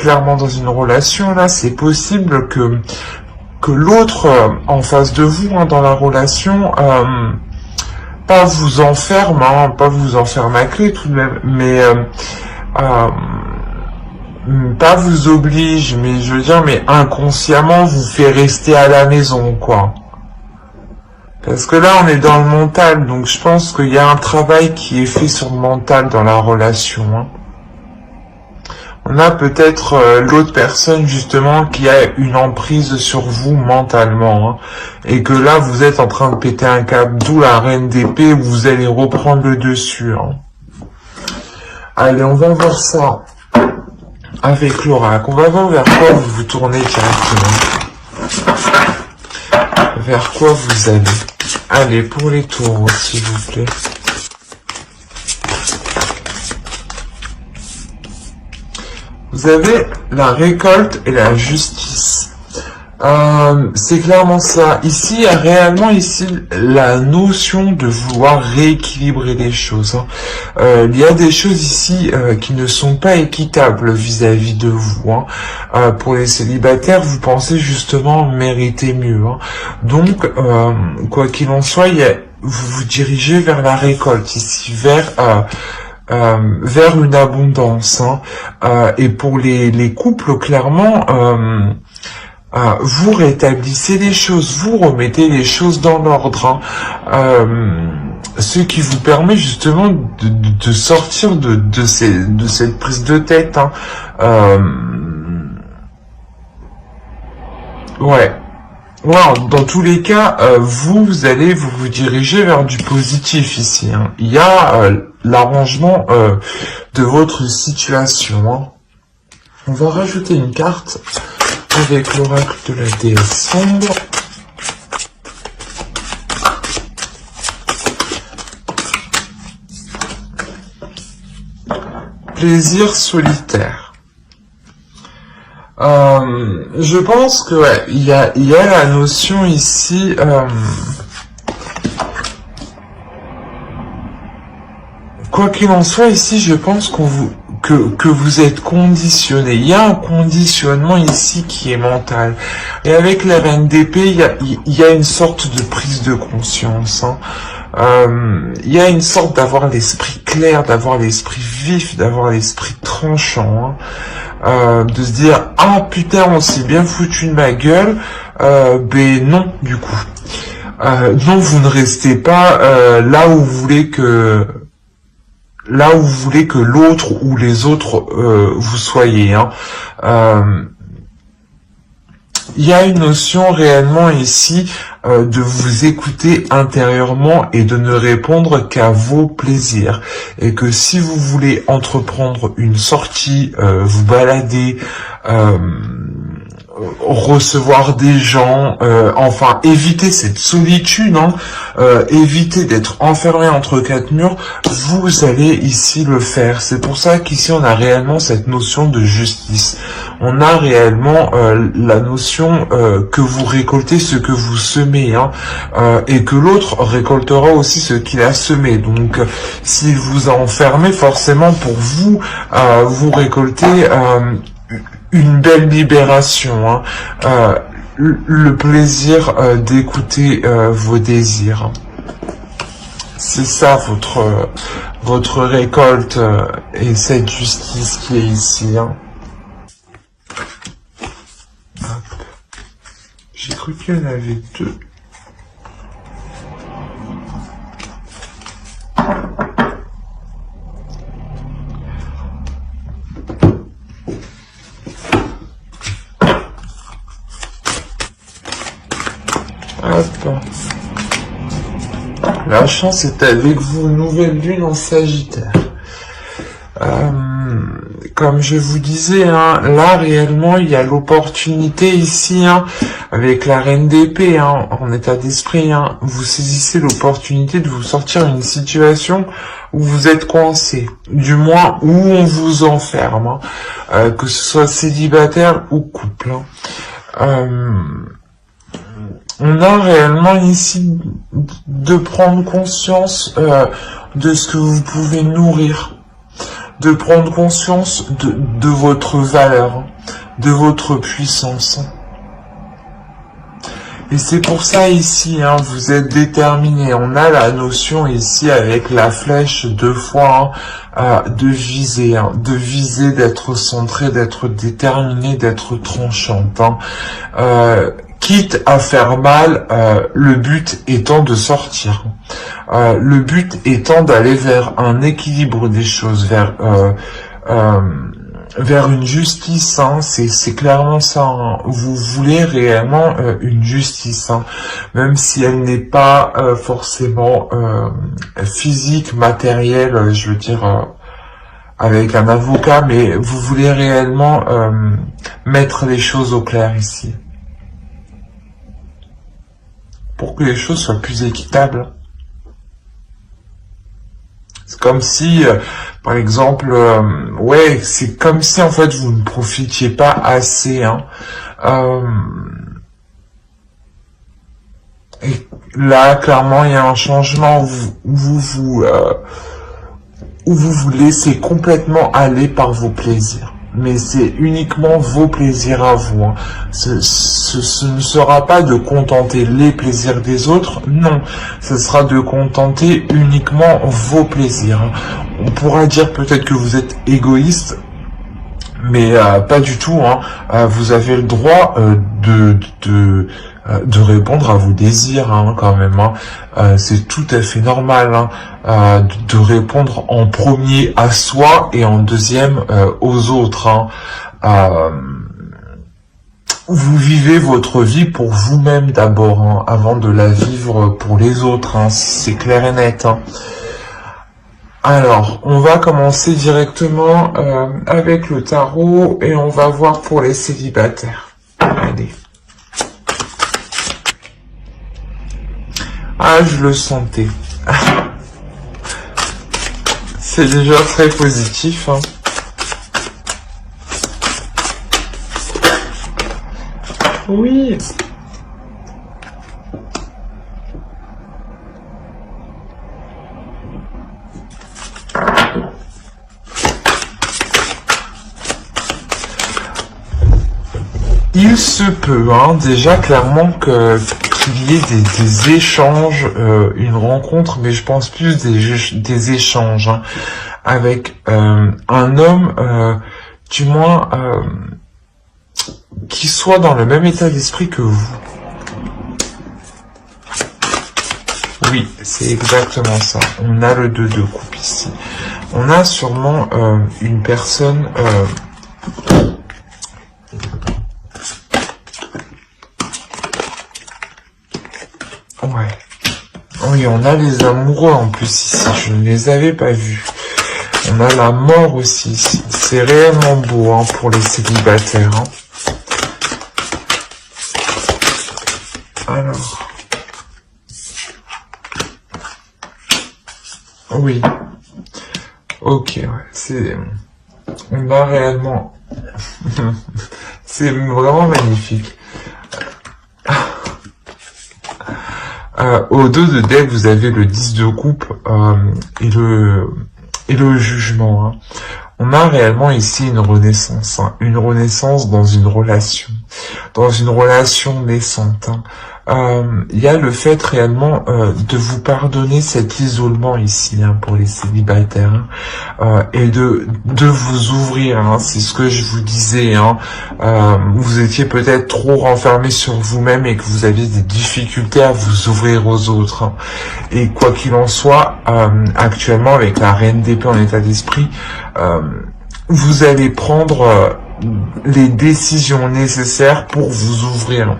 clairement dans une relation, là, c'est possible que l'autre en face de vous, hein, dans la relation, pas vous enferme, hein, pas vous enferme à clé tout de même, mais pas vous oblige, mais je veux dire, mais inconsciemment vous fait rester à la maison, quoi. Parce que là, on est dans le mental, donc je pense qu'il y a un travail qui est fait sur le mental dans la relation, hein. On a peut-être l'autre personne justement qui a une emprise sur vous mentalement, hein, et que là vous êtes en train de péter un câble, d'où la reine d'épée où vous allez reprendre le dessus, hein. Allez, on va voir ça avec l'oracle. On va voir vers quoi vous vous tournez directement. Vers quoi vous allez. Allez, pour les taureaux, s'il vous plaît. Vous avez la récolte et la justice. C'est clairement ça. Ici, il y a réellement ici la notion de vouloir rééquilibrer les choses, hein. Il y a des choses ici qui ne sont pas équitables vis-à-vis de vous, hein. Pour les célibataires, vous pensez justement mériter mieux, hein. Donc, quoi qu'il en soit, vous vous dirigez vers la récolte ici, vers une abondance, hein. Et pour les couples, clairement, vous rétablissez les choses, vous remettez les choses dans l'ordre, hein. Ce qui vous permet justement de sortir de cette prise de tête, hein. Ouais. Voilà, dans tous les cas, vous allez vous diriger vers du positif ici, hein. Il y a l'arrangement de votre situation, hein. On va rajouter une carte avec l'oracle de la déesse sombre. Plaisir solitaire. Je pense que ouais, il y a la notion ici quoi qu'il en soit ici, je pense que vous êtes conditionné. Il y a un conditionnement ici qui est mental. Et avec la reine d'épée, il y a une sorte de prise de conscience, hein. Il y a une sorte d'avoir l'esprit clair, d'avoir l'esprit vif, d'avoir l'esprit tranchant, hein. De se dire, ah putain, on s'est bien foutu de ma gueule, ben non, du coup. Non, vous ne restez pas là où vous voulez que l'autre ou les autres vous soyez, hein. Il y a une notion réellement ici de vous écouter intérieurement et de ne répondre qu'à vos plaisirs. Et que si vous voulez entreprendre une sortie, vous balader, recevoir des gens, enfin éviter cette solitude, hein, éviter d'être enfermé entre quatre murs, vous allez ici le faire. C'est pour ça qu'ici on a réellement cette notion de justice. On a réellement la notion que vous récoltez ce que vous semez, hein, et que l'autre récoltera aussi ce qu'il a semé. Donc s'il vous a enfermé, forcément pour vous, vous récoltez une belle libération, hein. Le plaisir d'écouter vos désirs. C'est ça votre récolte et cette justice qui est ici, hein. J'ai cru qu'il y en avait deux. Hop. La chance est avec vous, nouvelle lune en Sagittaire. Comme je vous disais, hein, là réellement il y a l'opportunité ici, hein, avec la reine d'épée, hein, en état d'esprit, hein, vous saisissez l'opportunité de vous sortir d'une situation où vous êtes coincé, du moins où on vous enferme, hein, que ce soit célibataire ou couple, hein. On a réellement ici de prendre conscience de ce que vous pouvez nourrir, de prendre conscience de votre valeur, de votre puissance. Et c'est pour ça ici, hein, vous êtes déterminé. On a la notion ici avec la flèche 2 fois de viser, d'être centré, d'être déterminé, d'être tranchante. Quitte à faire mal, le but étant de sortir. Le but étant d'aller vers un équilibre des choses, vers une justice, hein, c'est clairement ça. Hein. Vous voulez réellement une justice, hein, même si elle n'est pas forcément physique, matérielle, je veux dire, avec un avocat, mais vous voulez réellement mettre les choses au clair ici, pour que les choses soient plus équitables. C'est comme si, par exemple, ouais, c'est comme si en fait vous ne profitiez pas assez. Hein. Et là, clairement, il y a un changement où vous vous laissez complètement aller par vos plaisirs. Mais c'est uniquement vos plaisirs à vous. Hein. Ce ne sera pas de contenter les plaisirs des autres, non. Ce sera de contenter uniquement vos plaisirs. Hein. On pourra dire peut-être que vous êtes égoïste, mais pas du tout. Hein. Vous avez le droit de répondre à vos désirs, hein, quand même. Hein. C'est tout à fait normal, hein, de répondre en premier à soi et en deuxième aux autres. Hein. Vous vivez votre vie pour vous-même d'abord, hein, avant de la vivre pour les autres. Hein. C'est clair et net. Hein. Alors, on va commencer directement avec le tarot et on va voir pour les célibataires. Allez. Ah, je le sentais. C'est déjà très positif. Hein. Oui. Il se peut, hein, déjà clairement qu'il y ait des échanges, une rencontre, mais je pense plus des échanges, hein, avec un homme, du moins, qui soit dans le même état d'esprit que vous. Oui, c'est exactement ça. On a le 2 de coupe ici. On a sûrement une personne... ouais. Oui, on a les amoureux en plus ici. Je ne les avais pas vus. On a la mort aussi ici. C'est réellement beau, hein, pour les célibataires. Hein. Alors... oui. Ok, ouais. C'est... on a réellement... c'est vraiment magnifique. Au 2 de deck, vous avez le 10 de coupe et le jugement. Hein. On a réellement ici une renaissance. Hein. Une renaissance dans une relation naissante. Hein. Il y a le fait réellement de vous pardonner cet isolement ici, hein, pour les célibataires, hein, et de vous ouvrir, hein, c'est ce que je vous disais, hein, vous étiez peut-être trop renfermé sur vous-même et que vous aviez des difficultés à vous ouvrir aux autres, hein. Et quoi qu'il en soit, actuellement avec la reine d'épée en état d'esprit, vous allez prendre les décisions nécessaires pour vous ouvrir.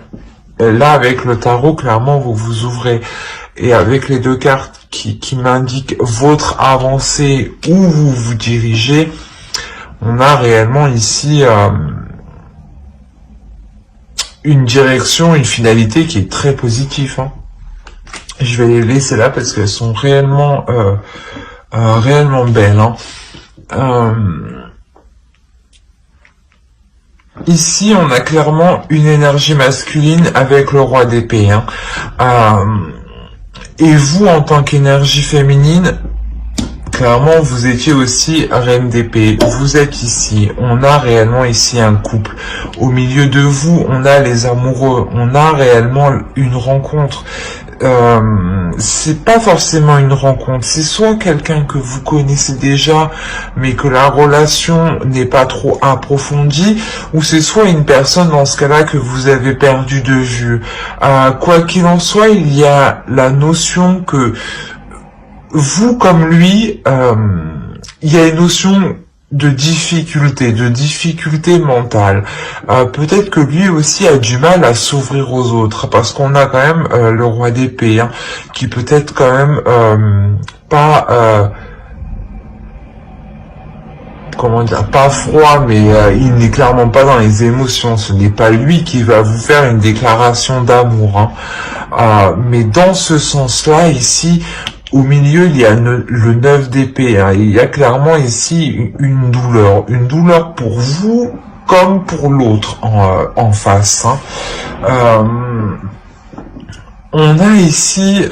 Là, avec le tarot, clairement, vous vous ouvrez. Et avec les 2 cartes qui m'indiquent votre avancée, où vous vous dirigez, on a réellement ici une direction, une finalité qui est très positive. Hein. Je vais les laisser là parce qu'elles sont réellement, réellement belles. Hein. Ici, on a clairement une énergie masculine avec le roi d'épée. Hein. Et vous, en tant qu'énergie féminine, clairement, vous étiez aussi reine d'épée. Vous êtes ici. On a réellement ici un couple. Au milieu de vous, on a les amoureux. On a réellement une rencontre. C'est pas forcément une rencontre. C'est soit quelqu'un que vous connaissez déjà, mais que la relation n'est pas trop approfondie, ou c'est soit une personne dans ce cas-là que vous avez perdu de vue. Quoi qu'il en soit, il y a la notion que vous comme lui, il y a une notion de difficulté mentale. Peut-être que lui aussi a du mal à s'ouvrir aux autres, parce qu'on a quand même le roi d'épée, hein, qui peut-être quand même pas... comment dire, pas froid, mais il n'est clairement pas dans les émotions. Ce n'est pas lui qui va vous faire une déclaration d'amour, hein. Mais dans ce sens-là, ici, au milieu, il y a le 9 d'épée. Hein. Il y a clairement ici une douleur pour vous comme pour l'autre en face. Hein. On a ici...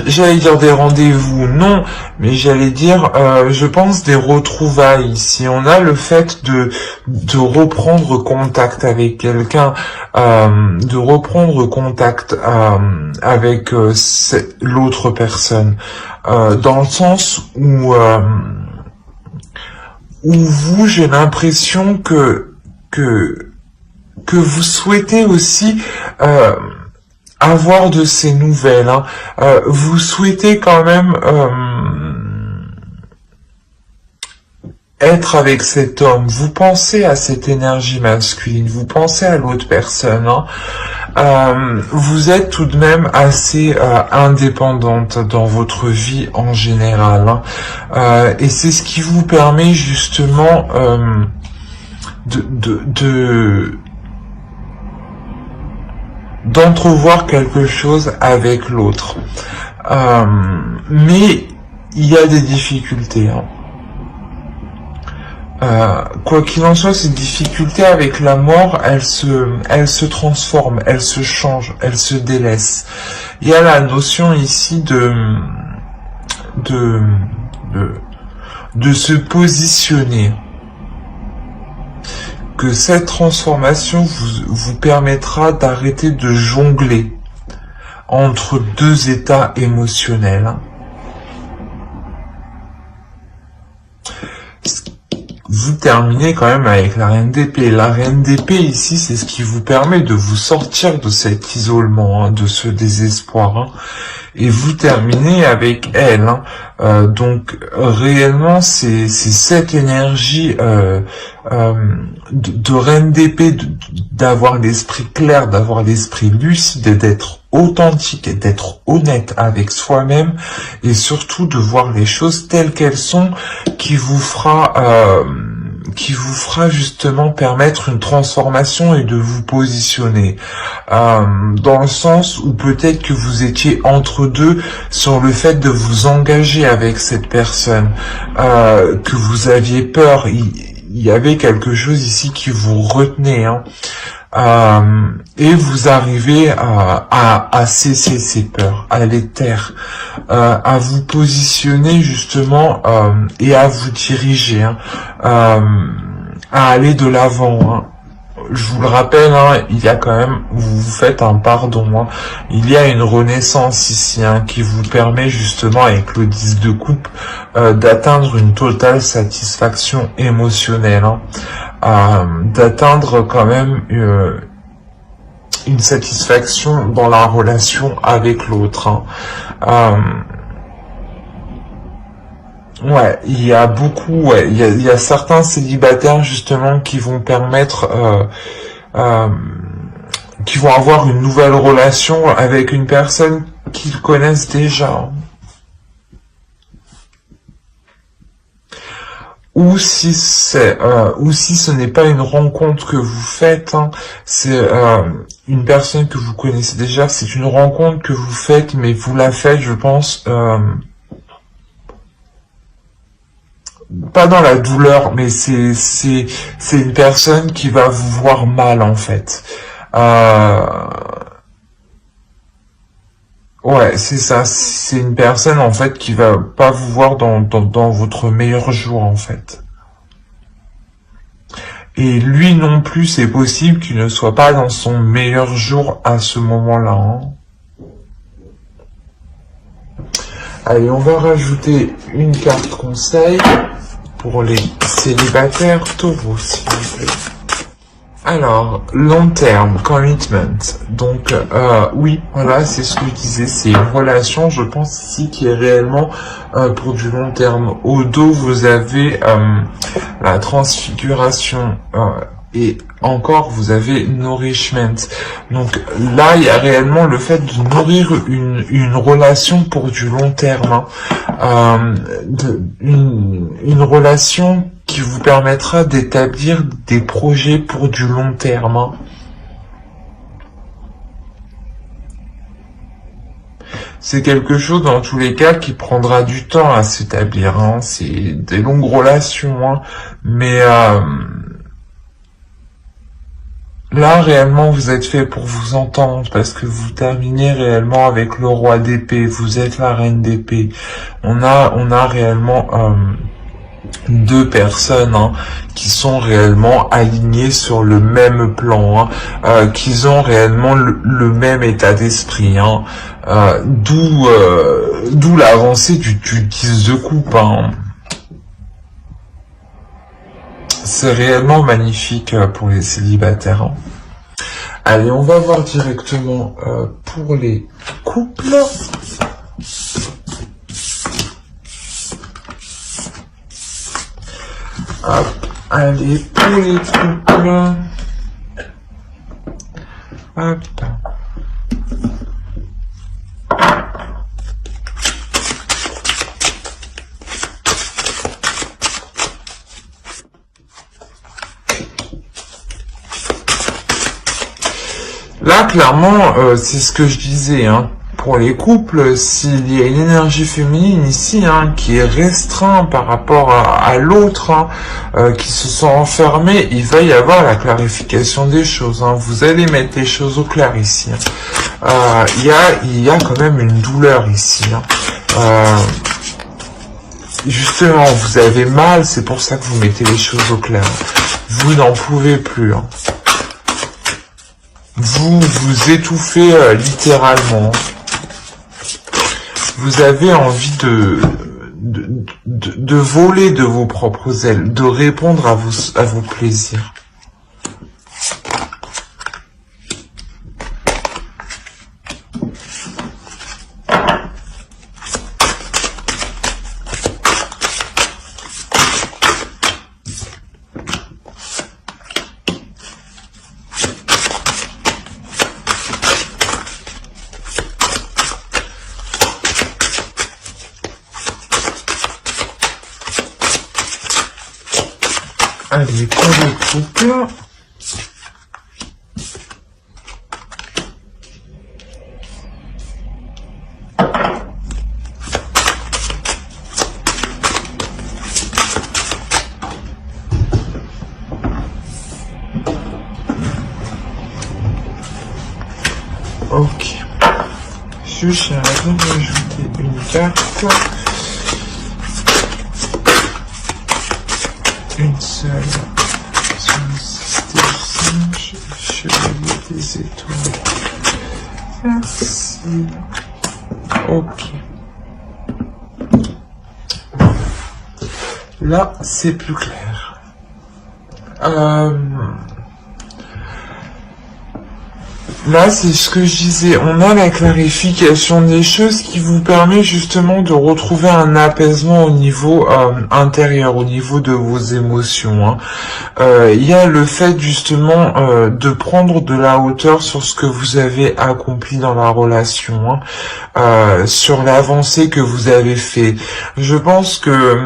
j'allais dire des rendez-vous, non, mais j'allais dire, je pense des retrouvailles ici. On a le fait de reprendre contact avec quelqu'un, de reprendre contact avec l'autre personne, dans le sens où vous, j'ai l'impression que vous souhaitez aussi avoir de ces nouvelles. Hein. Vous souhaitez quand même être avec cet homme. Vous pensez à cette énergie masculine. Vous pensez à l'autre personne. Hein. Vous êtes tout de même assez indépendante dans votre vie en général. Hein. Et c'est ce qui vous permet justement d'entrevoir quelque chose avec l'autre. Mais il y a des difficultés. Hein. Quoi qu'il en soit, ces difficultés avec la mort, elles se transforment, elles se changent, elles se délaissent. Il y a la notion ici de se positionner. Que cette transformation vous permettra d'arrêter de jongler entre deux états émotionnels. Vous terminez quand même avec la reine d'épée. La reine d'épée ici, c'est ce qui vous permet de vous sortir de cet isolement, hein, de ce désespoir. Hein. Et vous terminez avec elle. Hein. Donc réellement, c'est cette énergie de reine d'épée, d'avoir l'esprit clair, d'avoir l'esprit lucide, d'être authentique et d'être honnête avec soi-même, et surtout de voir les choses telles qu'elles sont, qui vous fera justement permettre une transformation et de vous positionner, dans le sens où peut-être que vous étiez entre deux sur le fait de vous engager avec cette personne, que vous aviez peur, il y avait quelque chose ici qui vous retenait, hein. Et vous arrivez à cesser ces peurs, à les taire, à vous positionner justement et à vous diriger, hein, à aller de l'avant. Hein. Je vous le rappelle, hein, il y a quand même, vous faites un pardon, hein. Il y a une renaissance ici, hein, qui vous permet justement avec le 10 de coupe d'atteindre une totale satisfaction émotionnelle, hein. D'atteindre quand même une satisfaction dans la relation avec l'autre. Hein. Ouais, il y a beaucoup, ouais, il y a certains célibataires justement qui vont permettre, qui vont avoir une nouvelle relation avec une personne qu'ils connaissent déjà. Ou si ce n'est pas une rencontre que vous faites, hein, c'est une personne que vous connaissez déjà, c'est une rencontre que vous faites, mais vous la faites, je pense, pas dans la douleur, mais c'est une personne qui va vous voir mal en fait. Ouais, c'est ça. C'est une personne, en fait, qui va pas vous voir dans votre meilleur jour, en fait. Et lui non plus, c'est possible qu'il ne soit pas dans son meilleur jour à ce moment-là, hein. Allez, on va rajouter une carte conseil pour les célibataires taureaux, s'il vous plaît. Alors, long terme, commitment. Donc, oui, voilà, c'est ce que je disais, c'est une relation, je pense ici, qui est réellement pour du long terme. Au dos, vous avez la transfiguration et encore, vous avez nourishment. Donc là, il y a réellement le fait de nourrir une relation pour du long terme. Hein. Une relation qui vous permettra d'établir des projets pour du long terme. Hein. C'est quelque chose, dans tous les cas, qui prendra du temps à s'établir. Hein. C'est des longues relations, hein. Mais là, réellement, vous êtes fait pour vous entendre, parce que vous terminez réellement avec le roi d'épée, vous êtes la reine d'épée. On a réellement deux personnes, hein, qui sont réellement alignées sur le même plan, hein, qui ont réellement le même état d'esprit, hein, d'où l'avancée du 10 de coupe. Hein. C'est réellement magnifique pour les célibataires. Hein. Allez, on va voir directement pour les couples. Hop, allez, pour les couples. Hop. Là, clairement, c'est ce que je disais, hein. Pour les couples, s'il y a une énergie féminine ici, hein, qui est restreinte par rapport à l'autre, hein, qui se sent enfermé, il va y avoir la clarification des choses. Hein. Vous allez mettre les choses au clair ici. Hein. Il y a quand même une douleur ici. Hein. Justement, vous avez mal, c'est pour ça que vous mettez les choses au clair. Vous n'en pouvez plus. Hein. Vous vous étouffez littéralement. Vous avez envie de voler de vos propres ailes, de répondre à vos plaisirs. Allez, pour le couple. Ok. Juste, j'ai rajouter une carte. Une seule sur le système singe, chevalier des étoiles. Merci. Ok. Là, c'est plus clair. Là, c'est ce que je disais, on a la clarification des choses qui vous permet justement de retrouver un apaisement au niveau intérieur, au niveau de vos émotions. Hein. Il y a le fait justement de prendre de la hauteur sur ce que vous avez accompli dans la relation, hein, sur l'avancée que vous avez fait. Je pense que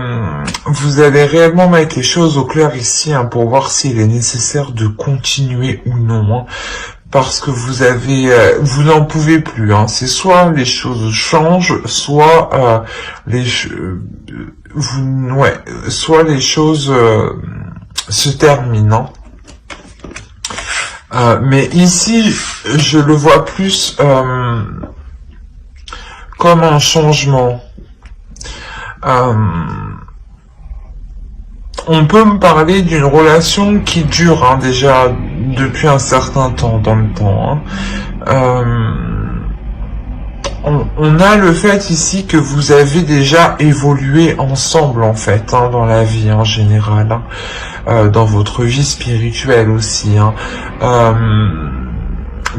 vous allez réellement mettre les choses au clair ici, hein, pour voir s'il est nécessaire de continuer ou non. Hein. Parce que vous n'en pouvez plus. Hein. C'est soit les choses changent, soit soit les choses se terminent. Mais ici, je le vois plus comme un changement. On peut me parler d'une relation qui dure hein, déjà depuis un certain temps dans le temps. On a le fait ici que vous avez déjà évolué ensemble en fait hein, dans la vie en général, dans votre vie spirituelle aussi.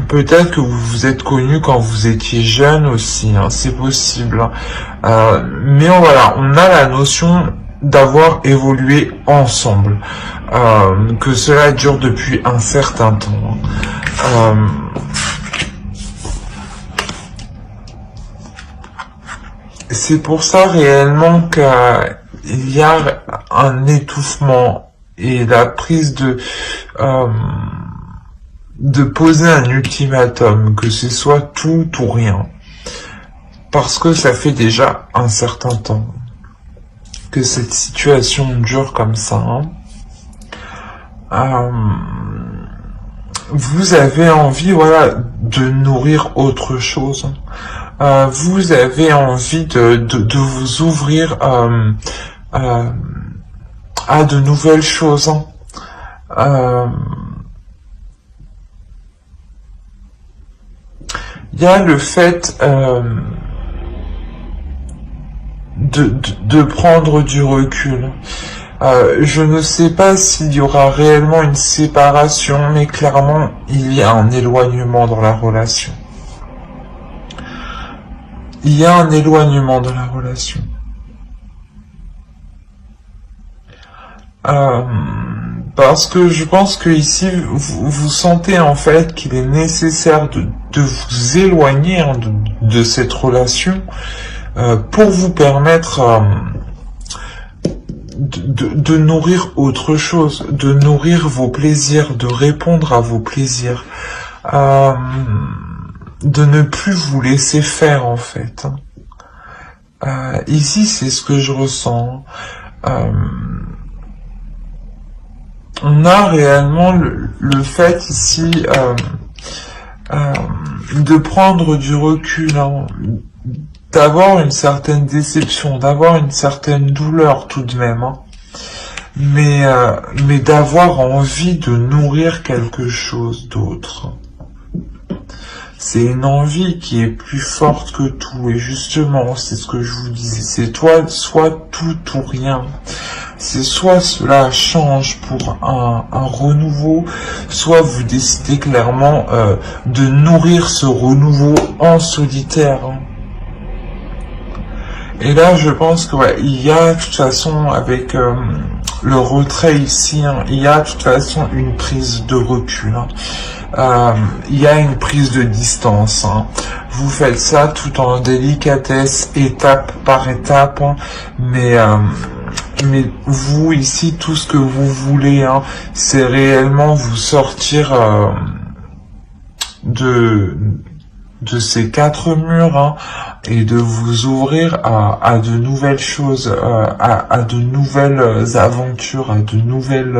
Peut-être que vous vous êtes connus quand vous étiez jeune aussi, hein, c'est possible. Mais voilà, on a la notion d'avoir évolué ensemble, que cela dure depuis un certain temps. C'est pour ça réellement qu'il y a un étouffement et la prise de poser un ultimatum, que ce soit tout ou rien. Parce que ça fait déjà un certain temps que cette situation dure comme ça. Vous avez envie, voilà, de nourrir autre chose. Vous avez envie de vous ouvrir à de nouvelles choses. Il y a le fait de prendre du recul. Je ne sais pas s'il y aura réellement une séparation, mais clairement, il y a un éloignement dans la relation. Il y a un éloignement dans la relation. Parce que je pense que ici, vous sentez en fait qu'il est nécessaire de vous éloigner hein, de cette relation pour vous permettre de nourrir autre chose, de nourrir vos plaisirs, de répondre à vos plaisirs, de ne plus vous laisser faire en fait. Ici, c'est ce que je ressens. On a réellement le fait ici de prendre du recul, hein, d'avoir une certaine déception, d'avoir une certaine douleur tout de même, hein, mais d'avoir envie de nourrir quelque chose d'autre. C'est une envie qui est plus forte que tout, et justement, c'est ce que je vous disais, c'est soit tout ou rien. C'est soit cela change pour un renouveau, soit vous décidez clairement de nourrir ce renouveau en solitaire. Et là, je pense que ouais, il y a de toute façon, avec le retrait ici, hein, il y a de toute façon une prise de recul. Il y a une prise de distance. Hein. Vous faites ça tout en délicatesse, étape par étape, hein, mais vous ici, tout ce que vous voulez, hein, c'est réellement vous sortir de ces quatre murs hein, et de vous ouvrir à de nouvelles choses, à de nouvelles aventures, à de nouvelles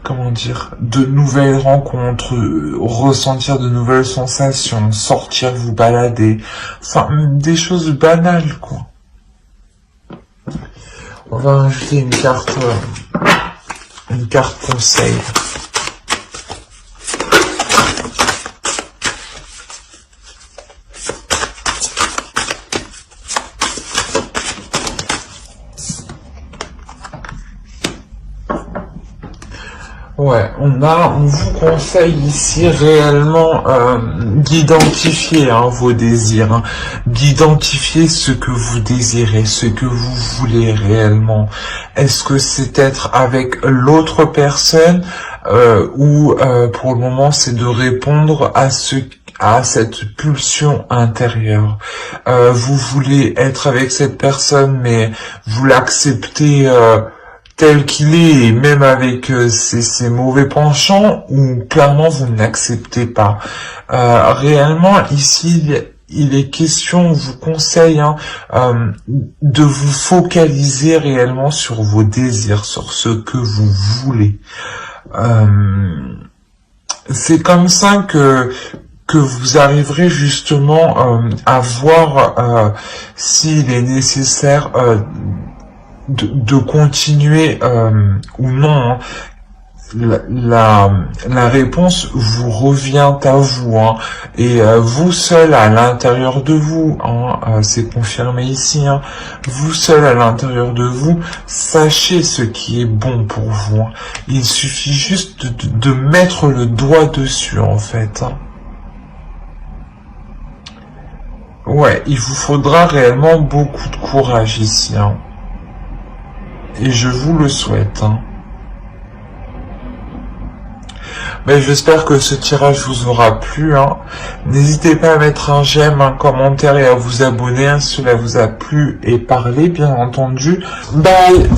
comment dire, de nouvelles rencontres, ressentir de nouvelles sensations, sortir, vous balader, enfin des choses banales quoi. On va ajouter une carte conseil. Ouais, on vous conseille ici réellement d'identifier hein, vos désirs, hein, d'identifier ce que vous désirez, ce que vous voulez réellement. Est-ce que c'est être avec l'autre personne ou pour le moment c'est de répondre à cette pulsion intérieure. Vous voulez être avec cette personne mais vous l'acceptez tel qu'il est, et même avec ses mauvais penchants, ou clairement vous ne l'acceptez pas. Réellement, ici, il est question, on vous conseille hein, de vous focaliser réellement sur vos désirs, sur ce que vous voulez. C'est comme ça que que vous arriverez justement à voir s'il est nécessaire de continuer ou non. Hein. La réponse vous revient à vous, hein, et vous seul à l'intérieur de vous, hein, c'est confirmé ici, hein, vous seul à l'intérieur de vous, sachez ce qui est bon pour vous. Hein. Il suffit juste de mettre le doigt dessus, en fait. Hein. Ouais, il vous faudra réellement beaucoup de courage ici, hein. Et je vous le souhaite, hein. Mais j'espère que ce tirage vous aura plu. Hein. N'hésitez pas à mettre un j'aime, un commentaire et à vous abonner si cela vous a plu et parlé, bien entendu. Bye.